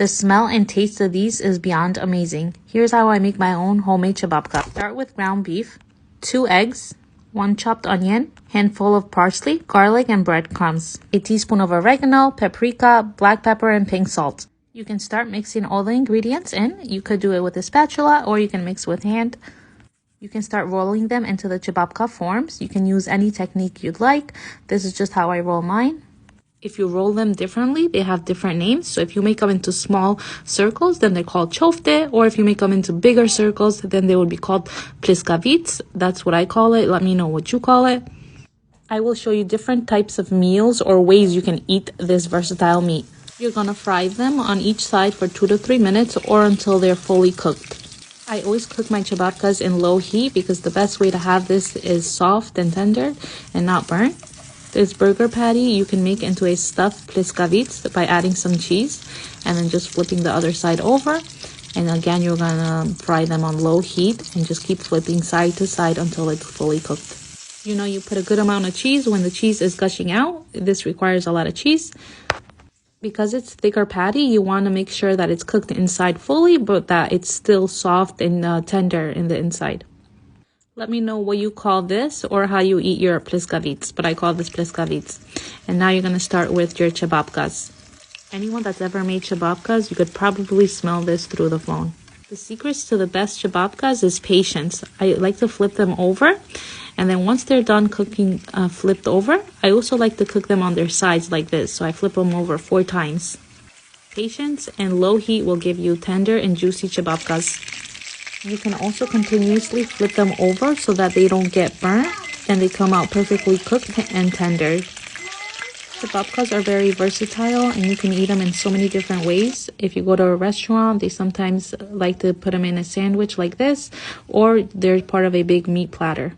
The smell and taste of these is beyond amazing. Here's how I make my own homemade qebapka. Start with ground beef, 2 eggs, 1 chopped onion, handful of parsley, garlic, and breadcrumbs, a teaspoon of oregano, paprika, black pepper, and pink salt. You can start mixing all the ingredients in. You could do it with a spatula or you can mix with hand. You can start rolling them into the qebapka forms. You can use any technique you'd like. This is just how I roll mine. If you roll them differently, they have different names. So if you make them into small circles, then they're called chofte. Or if you make them into bigger circles, then they would be called pliskavits. That's what I call it. Let me know what you call it. I will show you different types of meals or ways you can eat this versatile meat. You're gonna fry them on each side for 2 to 3 minutes or until they're fully cooked. I always cook my qebapkas in low heat because the best way to have this is soft and tender and not burnt. This burger patty you can make into a stuffed pliskavits by adding some cheese and then just flipping the other side over. And again, you're gonna fry them on low heat and just keep flipping side to side until it's fully cooked. You know, you put a good amount of cheese when the cheese is gushing out. This requires a lot of cheese. Because it's thicker patty, you want to make sure that it's cooked inside fully, but that it's still soft and tender in the inside. Let me know what you call this or how you eat your pliskavits, but I call this pliskavits. And now you're going to start with your qebapkas. Anyone that's ever made qebapkas, you could probably smell this through the phone. The secrets to the best qebapkas is patience. I like to flip them over, and then once they're done cooking flipped over, I also like to cook them on their sides like this. So I flip them over 4 times. Patience and low heat will give you tender and juicy qebapkas. You can also continuously flip them over so that they don't get burnt and they come out perfectly cooked and tender. Qebapkas are very versatile and you can eat them in so many different ways. If you go to a restaurant, they sometimes like to put them in a sandwich like this, or they're part of a big meat platter.